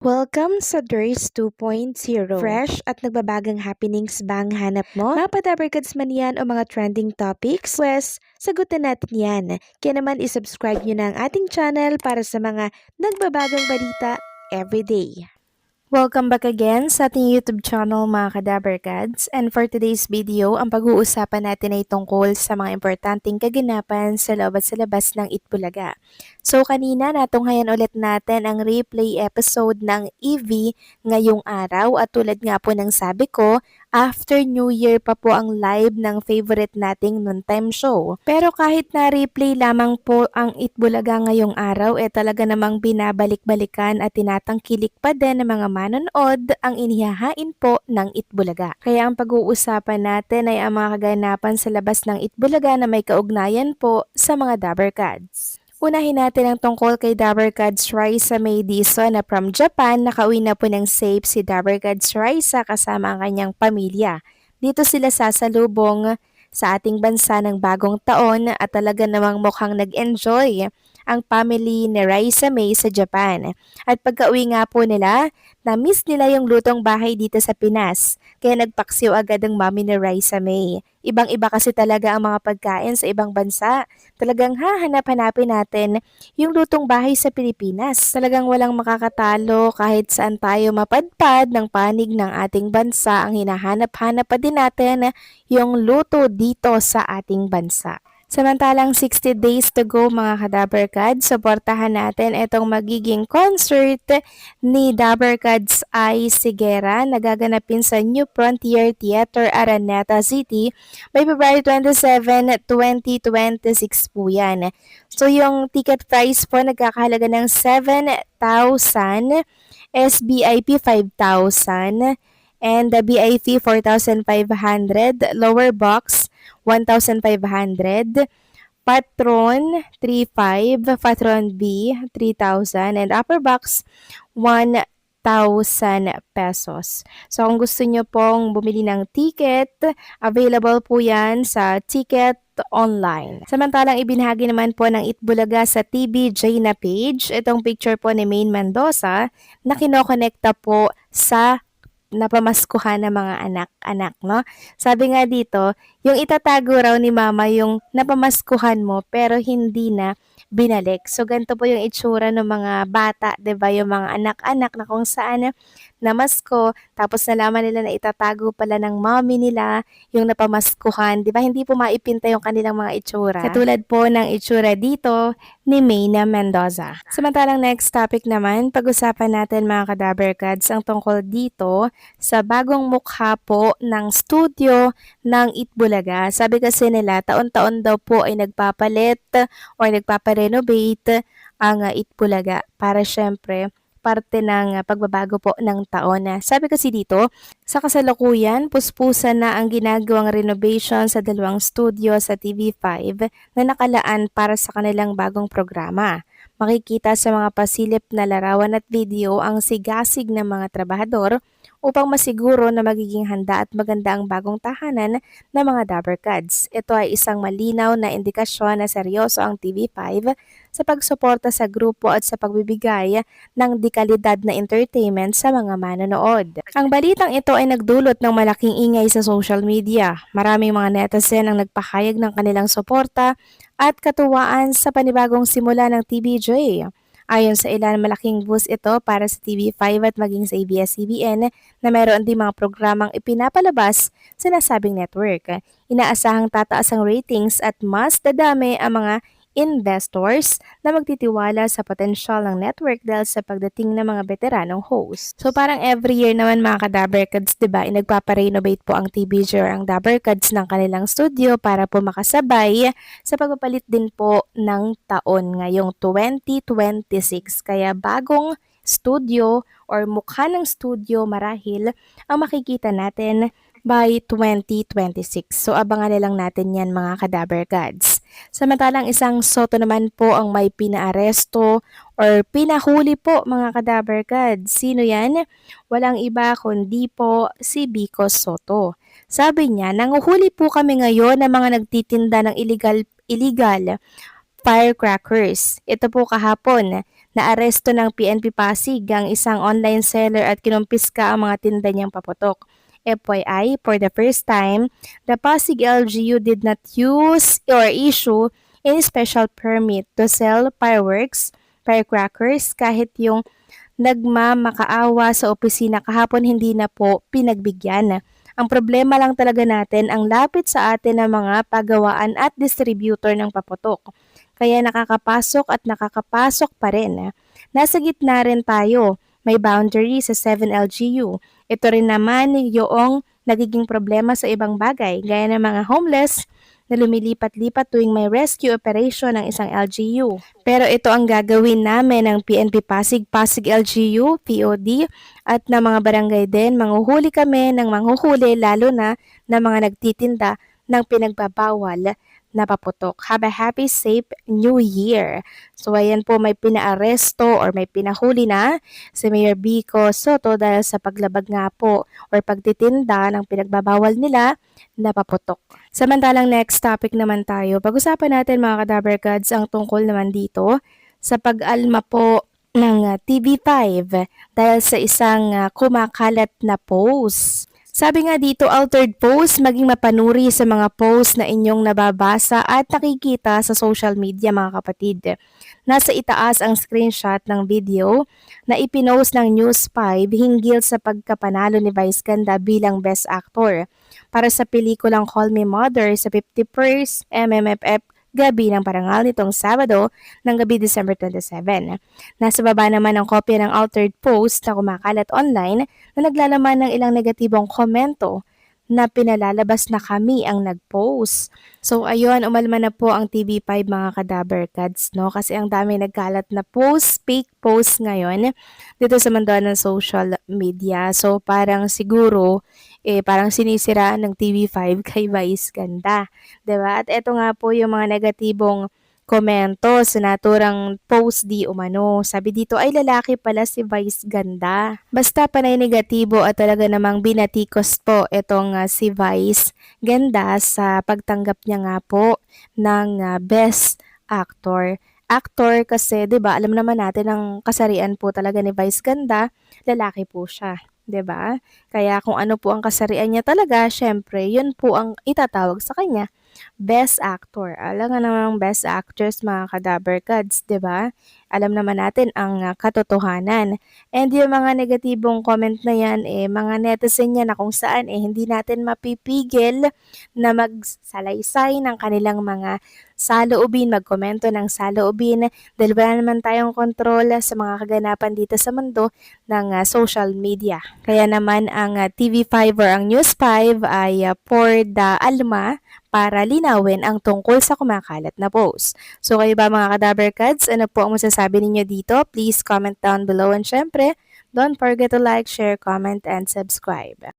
Welcome sa Durs 2.0. Fresh at nagbabagang happenings ba ang hanap mo? Mga padabarkads man yan o mga trending topics? Pwes, sagutin natin yan. Kaya naman isubscribe nyo na ang ating channel para sa mga nagbabagang balita everyday. Welcome back again sa ating YouTube channel mga Kadabarkads, and for today's video, ang pag-uusapan natin ay tungkol sa mga importanteng kaganapan sa loob at sa labas ng Itbulaga. So kanina natunghayan ulit natin ang replay episode ng EV ngayong araw at tulad nga po ng sabi ko, after New Year pa po ang live ng favorite nating noontime show. Pero kahit na replay lamang po ang Itbulaga ngayong araw, talaga namang binabalik-balikan at tinatangkilik pa din ng mga manonood ang inihahain po ng Itbulaga. Kaya ang pag-uusapan natin ay ang mga kaganapan sa labas ng Itbulaga na may kaugnayan po sa mga Dabarkads. Unahin natin ang tungkol kay Dabarkads Raisa May Dizon na from Japan, nakauwi na po ng safe si Dabarkads Raisa kasama ang kanyang pamilya. Dito sila sasalubong sa ating bansa ng bagong taon at talaga namang mukhang nag-enjoy ang family ni Raisa May sa Japan. At pagka-uwi nga po nila, na-miss nila yung lutong bahay dito sa Pinas. Kaya nagpaksiw agad ang mami ni Raisa May. Ibang-iba kasi talaga ang mga pagkain sa ibang bansa. Talagang hahanap-hanapin natin yung lutong bahay sa Pilipinas. Talagang walang makakatalo kahit saan tayo mapadpad ng panig ng ating bansa. Ang hinahanap-hanap pa din natin yung luto dito sa ating bansa. Samantalang 60 days to go mga ka-Dabarkads, suportahan natin itong magiging concert ni Dabarkads ay Sigera na gaganapin sa New Frontier Theater, Araneta City by February 27, 2026 po yan. So yung ticket price po nagkakahalaga ng 7,000, SBIP 5,000, and the BIP 4,500, lower box 1,500, Patron 3,500, Patron B 3,000, and upper box 1,000 pesos. So kung gusto nyo pong bumili ng ticket, available po yan sa ticket online. Samantalang ibinahagi naman po ng Itbulaga sa TBJ na page, itong picture po ni Maine Mendoza na kinokonekta po sa napamaskuhan ng mga anak-anak, no? Sabi nga dito, yung itatago raw ni mama yung napamaskuhan mo pero hindi na binalik. So, ganito po yung itsura ng mga bata, 'di ba? Yung mga anak-anak na kung saan namasko, tapos nalaman nila na itatago pala ng mommy nila yung napamaskuhan, 'di ba? Hindi po maipinta yung kanilang mga itsura. Katulad po ng itsura dito ni Mayna Mendoza. Samantalang next topic naman, pag-usapan natin mga Kadabarkads ang tungkol dito sa bagong mukha po ng studio ng Itbulaga. Sabi kasi nila, taon-taon daw po ay nagpapalit o nagpaparenovate ang Itbulaga para syempre parte ng pagbabago po ng taon. Sabi kasi dito, sa kasalukuyan, puspusan na ang ginagawang renovation sa dalawang studio sa TV5 na nakalaan para sa kanilang bagong programa. Makikita sa mga pasilip na larawan at video ang sigasig ng mga trabahador upang masiguro na magiging handa at maganda ang bagong tahanan ng mga Dabarkads. Ito ay isang malinaw na indikasyon na seryoso ang TV5 sa pagsuporta sa grupo at sa pagbibigay ng dekalidad na entertainment sa mga manonood. Ang balitang ito ay nagdulot ng malaking ingay sa social media. Maraming mga netizen ang nagpahayag ng kanilang suporta at katuwaan sa panibagong simula ng TBJ. Ayon sa ilan, malaking boost ito para sa TV5 at maging sa ABS-CBN na mayroon din mga programang ipinapalabas sa nasabing network. Inaasahang tataas ang ratings at mas dadami ang mga investors na magtitiwala sa potensyal ng network dahil sa pagdating ng mga veteranong host. So parang every year naman mga ka-Dabarkads, diba, nagpaparenovate po ang TBJ or ang Dabarkads ng kanilang studio para po makasabay sa pagpapalit din po ng taon ngayong 2026. Kaya bagong studio or mukha ng studio marahil ang makikita natin by 2026. So abangan na lang natin yan mga Kadabarkads. Samantalang isang Soto naman po ang may pinaaresto or pinahuli po mga Kadabarkads. Sino yan? Walang iba kundi po si Vico Soto. Sabi niya, nanguhuli po kami ngayon ng mga nagtitinda ng illegal firecrackers. Ito po kahapon. Naaresto ng PNP Pasig ang isang online seller at kinumpiska ang mga tinda niyang paputok. FYI, for the first time, the Pasig LGU did not use or issue any special permit to sell fireworks, firecrackers, kahit yung nagmamakaawa sa opisina kahapon hindi na po pinagbigyan. Ang problema lang talaga natin ang lapit sa atin ng mga pagawaan at distributor ng paputok. Kaya nakakapasok at nakakapasok pa rin. Nasa gitna rin tayo. May boundary sa 7LGU. Ito rin naman yung nagiging problema sa ibang bagay, gaya ng mga homeless na lumilipat-lipat tuwing may rescue operation ng isang LGU. Pero ito ang gagawin namin ng PNP Pasig, Pasig LGU, POD, at ng mga barangay din. Manghuhuli kami ng manghuhuli lalo na ng mga nagtitinda ng pinagbabawal na paputok. Have a happy, safe New Year! So ayan po, may pinaaresto or may pinahuli na si Mayor Vico Soto dahil sa paglabag nga po or pagtitinda ng pinagbabawal nila na paputok. Samantalang next topic naman tayo, pag-usapan natin mga Kadaver Gods ang tungkol naman dito sa pag-alma po ng TV5 dahil sa isang kumakalat na post. Sabi nga dito, altered post, maging mapanuri sa mga post na inyong nababasa at nakikita sa social media mga kapatid. Nasa itaas ang screenshot ng video na ipinost ng News 5 hinggil sa pagkapanalo ni Vice Ganda bilang Best Actor para sa pelikulang Call Me Mother sa 51st MMFF gabi ng parangal nitong Sabado ng gabi December 27. Nasa baba naman ang kopya ng altered post na kumakalat online na naglalaman ng ilang negatibong komento na pinalalabas na kami ang nag-post. So ayun, umalma na po ang TV5 mga Kadaver Gods, no? Kasi ang dami nagkalat na post, fake post ngayon dito sa mundo ng social media. So parang siguro, parang sinisira ng TV5 kay Vice Ganda. 'Di ba? At eto nga po yung mga negatibong komento sa naturang post di umano. Sabi dito ay lalaki pala si Vice Ganda. Basta panay negatibo at talaga namang binatikos po itong si Vice Ganda sa pagtanggap niya nga po ng Best Actor. Actor kasi 'di ba alam naman natin ang kasarian po talaga ni Vice Ganda, lalaki po siya. 'Di ba? Kaya kung ano po ang kasarian niya talaga, syempre, yun po ang itatawag sa kanya. Best Actor. Alam nga namang Best Actress mga Kadaver Gods, 'di ba? Alam naman natin ang katotohanan. And yung mga negatibong comment na yan, mga netizen yan na kung saan hindi natin mapipigil na magsalaysay ng kanilang mga saloobin, magkomento ng saloobin dahil wala naman tayong kontrol sa mga kaganapan dito sa mundo ng social media. Kaya naman ang TV5 or ang News 5 ay for the alma para linawin ang tungkol sa kumakalat na post. So kayo ba mga Kadaver Gods, ano po ang masasabi ninyo dito? Please comment down below and syempre, don't forget to like, share, comment, and subscribe.